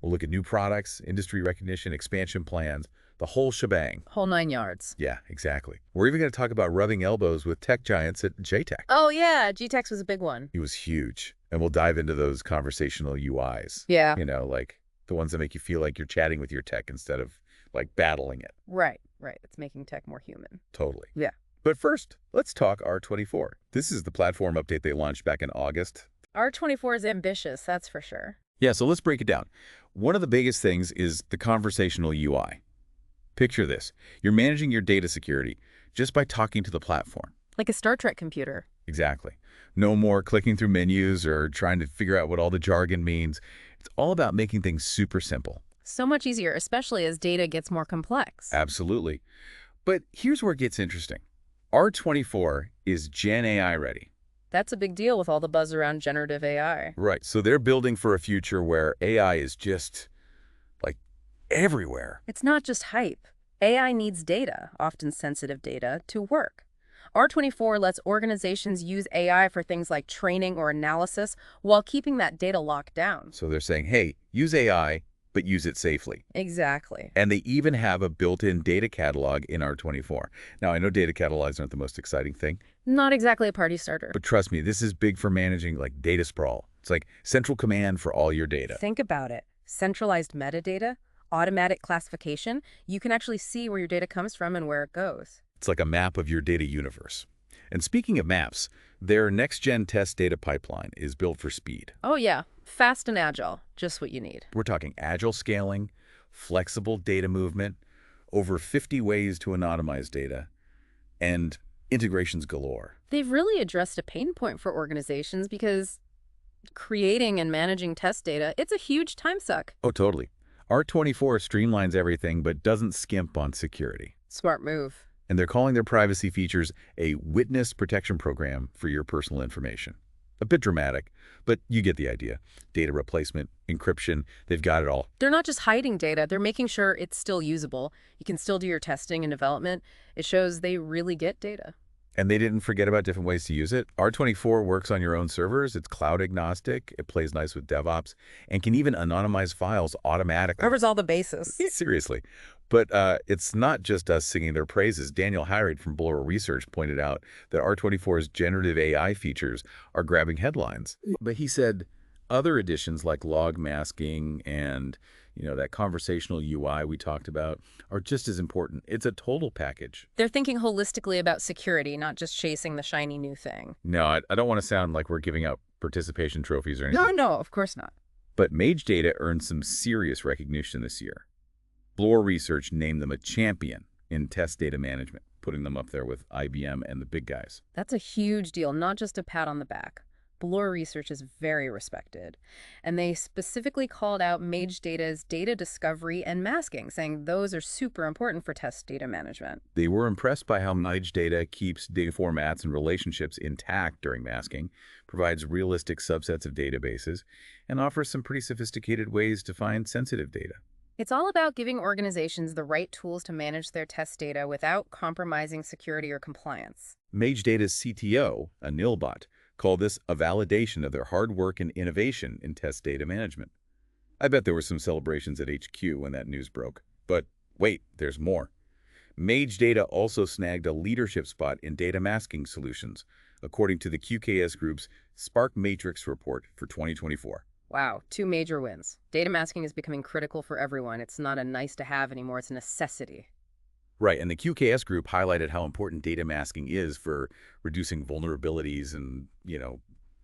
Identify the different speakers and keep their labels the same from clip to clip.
Speaker 1: We'll look at new products, industry recognition, expansion plans, the whole shebang.
Speaker 2: Whole 9 yards.
Speaker 1: Yeah, exactly. We're even going to talk about rubbing elbows with tech giants at GITEX.
Speaker 2: Oh, yeah. GITEX was a big one.
Speaker 1: He was huge. And we'll dive into those conversational UIs.
Speaker 2: Yeah.
Speaker 1: Like the ones that make you feel like you're chatting with your tech instead of like battling it.
Speaker 2: Right. It's making tech more human.
Speaker 1: Totally.
Speaker 2: Yeah.
Speaker 1: But first, let's talk R24. This is the platform update they launched back in August.
Speaker 2: R24 is ambitious, that's for sure.
Speaker 1: Yeah, so let's break it down. One of the biggest things is the conversational UI. Picture this. You're managing your data security just by talking to the platform.
Speaker 2: Like a Star Trek computer.
Speaker 1: Exactly. No more clicking through menus or trying to figure out what all the jargon means. It's all about making things super simple.
Speaker 2: So much easier, especially as data gets more complex.
Speaker 1: Absolutely. But here's where it gets interesting. R24 is Gen AI ready.
Speaker 2: That's a big deal with all the buzz around generative AI.
Speaker 1: Right. So they're building for a future where AI is just, like, everywhere.
Speaker 2: It's not just hype. AI needs data, often sensitive data, to work. R24 lets organizations use AI for things like training or analysis while keeping that data locked down.
Speaker 1: So they're saying, hey, use AI, but use it safely.
Speaker 2: Exactly.
Speaker 1: And they even have a built-in data catalog in R24. Now, I know data catalogs aren't the most exciting thing.
Speaker 2: Not exactly a party starter.
Speaker 1: But trust me, this is big for managing like data sprawl. It's like central command for all your data.
Speaker 2: Think about it. Centralized metadata, automatic classification. You can actually see where your data comes from and where it goes.
Speaker 1: It's like a map of your data universe. And speaking of maps, their next-gen test data pipeline is built for speed.
Speaker 2: Oh yeah, fast and agile, just what you need.
Speaker 1: We're talking agile scaling, flexible data movement, over 50 ways to anonymize data, and integrations galore.
Speaker 2: They've really addressed a pain point for organizations because creating and managing test data, it's a huge time suck.
Speaker 1: Oh, totally. R24 streamlines everything but doesn't skimp on security.
Speaker 2: Smart move.
Speaker 1: And they're calling their privacy features a witness protection program for your personal information. A bit dramatic, but you get the idea. Data replacement, encryption, they've got it all.
Speaker 2: They're not just hiding data, they're making sure it's still usable. You can still do your testing and development. It shows they really get data.
Speaker 1: And they didn't forget about different ways to use it. R24 works on your own servers. It's cloud agnostic. It plays nice with DevOps and can even anonymize files automatically.
Speaker 2: Covers all the bases.
Speaker 1: Seriously. But it's not just us singing their praises. Daniel Hyde from Blower Research pointed out that R24's generative AI features are grabbing headlines. But he said other additions like log masking and that conversational UI we talked about are just as important. It's a total package.
Speaker 2: They're thinking holistically about security, not just chasing the shiny new thing.
Speaker 1: No, I don't want to sound like we're giving out participation trophies or anything.
Speaker 2: No, of course not.
Speaker 1: But Mage Data earned some serious recognition this year. Blower Research named them a champion in test data management, putting them up there with IBM and the big guys.
Speaker 2: That's a huge deal, not just a pat on the back. Blower Research is very respected, and they specifically called out Mage Data's data discovery and masking, saying those are super important for test data management.
Speaker 1: They were impressed by how Mage Data keeps data formats and relationships intact during masking, provides realistic subsets of databases, and offers some pretty sophisticated ways to find sensitive data.
Speaker 2: It's all about giving organizations the right tools to manage their test data without compromising security or compliance.
Speaker 1: Mage Data's CTO, Anil Bhatt, called this a validation of their hard work and innovation in test data management. I bet there were some celebrations at HQ when that news broke. But wait, there's more. Mage Data also snagged a leadership spot in data masking solutions, according to the QKS Group's Spark Matrix report for 2024.
Speaker 2: Wow, 2 major wins. Data masking is becoming critical for everyone. It's not a nice-to-have anymore, it's a necessity.
Speaker 1: Right, and the QKS Group highlighted how important data masking is for reducing vulnerabilities and,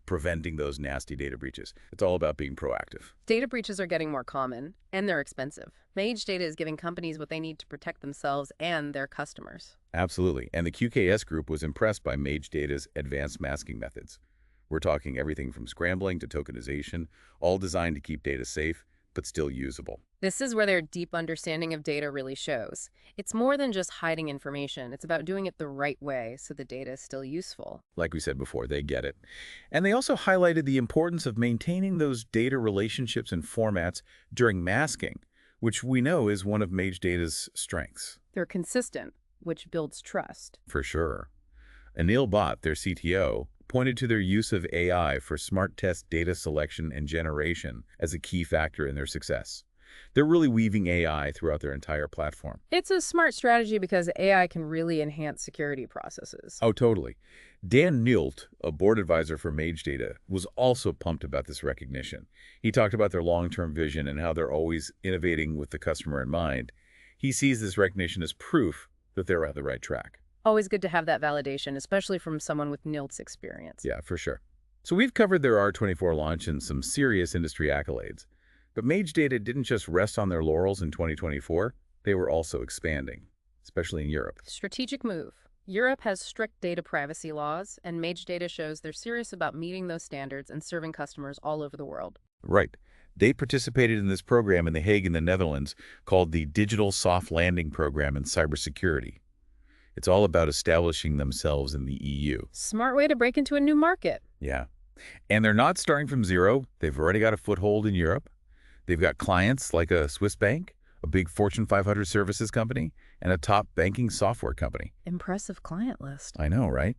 Speaker 1: preventing those nasty data breaches. It's all about being proactive.
Speaker 2: Data breaches are getting more common, and they're expensive. Mage Data is giving companies what they need to protect themselves and their customers.
Speaker 1: Absolutely, and the QKS Group was impressed by Mage Data's advanced masking methods. We're talking everything from scrambling to tokenization, all designed to keep data safe, but still usable.
Speaker 2: This is where their deep understanding of data really shows. It's more than just hiding information. It's about doing it the right way so the data is still useful.
Speaker 1: Like we said before, they get it. And they also highlighted the importance of maintaining those data relationships and formats during masking, which we know is one of Mage Data's strengths.
Speaker 2: They're consistent, which builds trust.
Speaker 1: For sure. Anil Bhatt, their CTO, pointed to their use of AI for smart test data selection and generation as a key factor in their success. They're really weaving AI throughout their entire platform.
Speaker 2: It's a smart strategy because AI can really enhance security processes.
Speaker 1: Oh, totally. Dan Nielt, a board advisor for Mage Data, was also pumped about this recognition. He talked about their long-term vision and how they're always innovating with the customer in mind. He sees this recognition as proof that they're on the right track.
Speaker 2: Always good to have that validation, especially from someone with Nilt's experience.
Speaker 1: Yeah, for sure. So we've covered their R24 launch and some serious industry accolades. But Mage Data didn't just rest on their laurels in 2024. They were also expanding, especially in Europe.
Speaker 2: Strategic move. Europe has strict data privacy laws, and Mage Data shows they're serious about meeting those standards and serving customers all over the world.
Speaker 1: Right. They participated in this program in The Hague in the Netherlands called the Digital Soft Landing Program in Cybersecurity. It's all about establishing themselves in the EU.
Speaker 2: Smart way to break into a new market.
Speaker 1: Yeah. And they're not starting from zero. They've already got a foothold in Europe. They've got clients like a Swiss bank, a big Fortune 500 services company, and a top banking software company.
Speaker 2: Impressive client list.
Speaker 1: I know, right?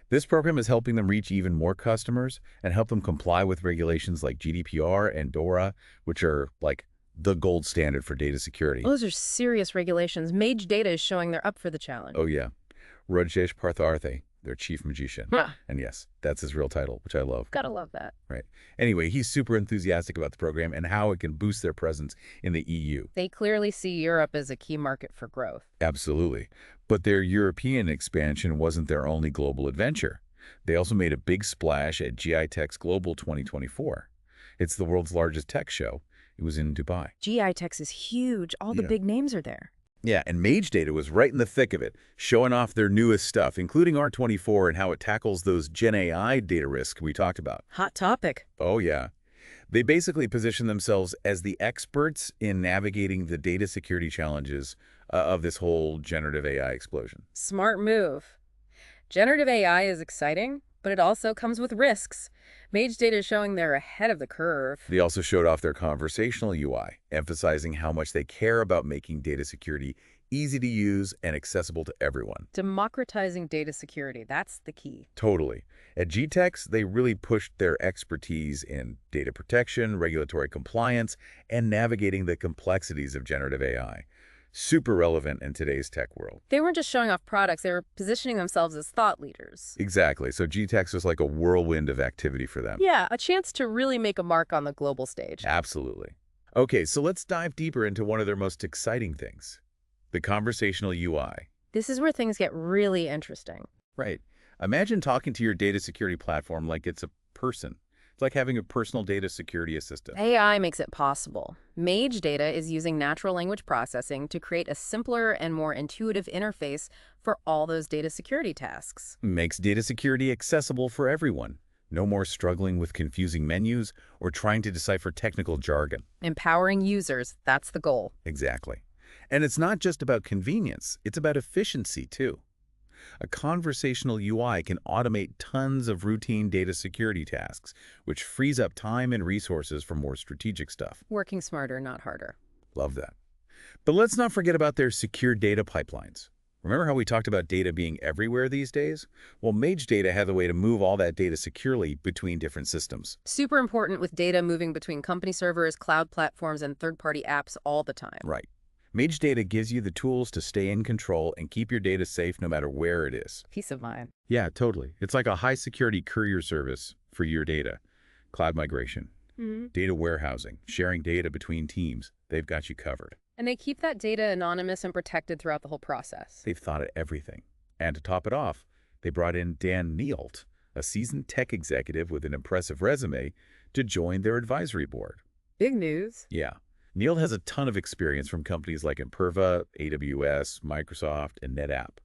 Speaker 1: This program is helping them reach even more customers and help them comply with regulations like GDPR and DORA, which are like the gold standard for data security.
Speaker 2: Those are serious regulations. Mage Data is showing they're up for the challenge.
Speaker 1: Oh, yeah. Rajesh Partharthe, their chief magician.
Speaker 2: Huh.
Speaker 1: And yes, that's his real title, which I love.
Speaker 2: Gotta love that.
Speaker 1: Right. Anyway, he's super enthusiastic about the program and how it can boost their presence in the EU.
Speaker 2: They clearly see Europe as a key market for growth.
Speaker 1: Absolutely. But their European expansion wasn't their only global adventure. They also made a big splash at GITEX Global 2024. It's the world's largest tech show. It was in Dubai.
Speaker 2: GITEX is huge. All the big names are there.
Speaker 1: Yeah, and Mage Data was right in the thick of it, showing off their newest stuff, including R24 and how it tackles those Gen AI data risks we talked about.
Speaker 2: Hot topic.
Speaker 1: Oh, yeah. They basically position themselves as the experts in navigating the data security challenges of this whole generative AI explosion.
Speaker 2: Smart move. Generative AI is exciting, but it also comes with risks. Mage Data is showing they're ahead of the curve.
Speaker 1: They also showed off their conversational UI, emphasizing how much they care about making data security easy to use and accessible to everyone.
Speaker 2: Democratizing data security, that's the key.
Speaker 1: Totally. At GITEX, they really pushed their expertise in data protection, regulatory compliance, and navigating the complexities of generative AI. Super relevant in today's tech world.
Speaker 2: They weren't just showing off products, they were positioning themselves as thought leaders.
Speaker 1: Exactly. So GITEX was like a whirlwind of activity for them.
Speaker 2: Yeah, a chance to really make a mark on the global stage.
Speaker 1: Absolutely. Okay, so let's dive deeper into one of their most exciting things, the conversational UI.
Speaker 2: This is where things get really interesting.
Speaker 1: Right. Imagine talking to your data security platform like it's a person. It's like having a personal data security assistant.
Speaker 2: AI makes it possible. Mage Data is using natural language processing to create a simpler and more intuitive interface for all those data security tasks.
Speaker 1: Makes data security accessible for everyone. No more struggling with confusing menus or trying to decipher technical jargon.
Speaker 2: Empowering users, that's the goal.
Speaker 1: Exactly. And it's not just about convenience, it's about efficiency too. A conversational UI can automate tons of routine data security tasks, which frees up time and resources for more strategic stuff.
Speaker 2: Working smarter, not harder.
Speaker 1: Love that. But let's not forget about their secure data pipelines. Remember how we talked about data being everywhere these days? Well, Mage Data had a way to move all that data securely between different systems.
Speaker 2: Super important with data moving between company servers, cloud platforms, and third-party apps all the time.
Speaker 1: Right. Mage Data gives you the tools to stay in control and keep your data safe no matter where it is.
Speaker 2: Peace of mind.
Speaker 1: Yeah, totally. It's like a high-security courier service for your data. Cloud migration, data warehousing, sharing data between teams. They've got you covered.
Speaker 2: And they keep that data anonymous and protected throughout the whole process.
Speaker 1: They've thought of everything. And to top it off, they brought in Dan Nielt, a seasoned tech executive with an impressive resume, to join their advisory board.
Speaker 2: Big news.
Speaker 1: Yeah. Nielt has a ton of experience from companies like Imperva, AWS, Microsoft, and NetApp.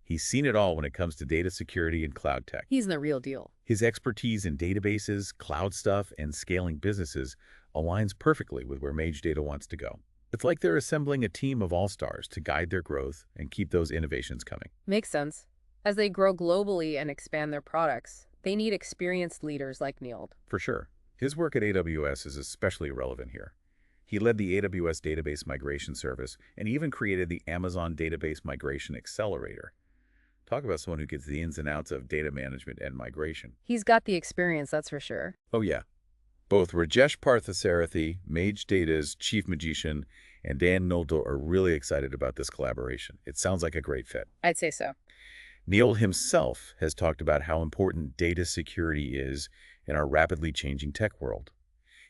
Speaker 1: He's seen it all when it comes to data security and cloud tech.
Speaker 2: He's the real deal.
Speaker 1: His expertise in databases, cloud stuff, and scaling businesses aligns perfectly with where Mage Data wants to go. It's like they're assembling a team of all-stars to guide their growth and keep those innovations coming.
Speaker 2: Makes sense. As they grow globally and expand their products, they need experienced leaders like Nield.
Speaker 1: For sure. His work at AWS is especially relevant here. He led the AWS Database Migration Service and even created the Amazon Database Migration Accelerator. Talk about someone who gets the ins and outs of data management and migration.
Speaker 2: He's got the experience, that's for sure.
Speaker 1: Oh, yeah. Both Rajesh Parthasarathi, Mage Data's chief magician, and Dan Noldor are really excited about this collaboration. It sounds like a great fit.
Speaker 2: I'd say so.
Speaker 1: Neil himself has talked about how important data security is in our rapidly changing tech world.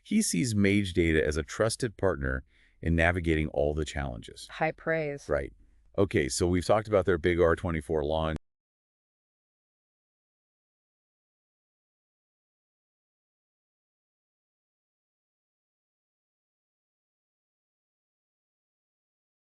Speaker 1: He sees Mage Data as a trusted partner in navigating all the challenges.
Speaker 2: High praise.
Speaker 1: Right. Okay, so we've talked about their big R24 launch.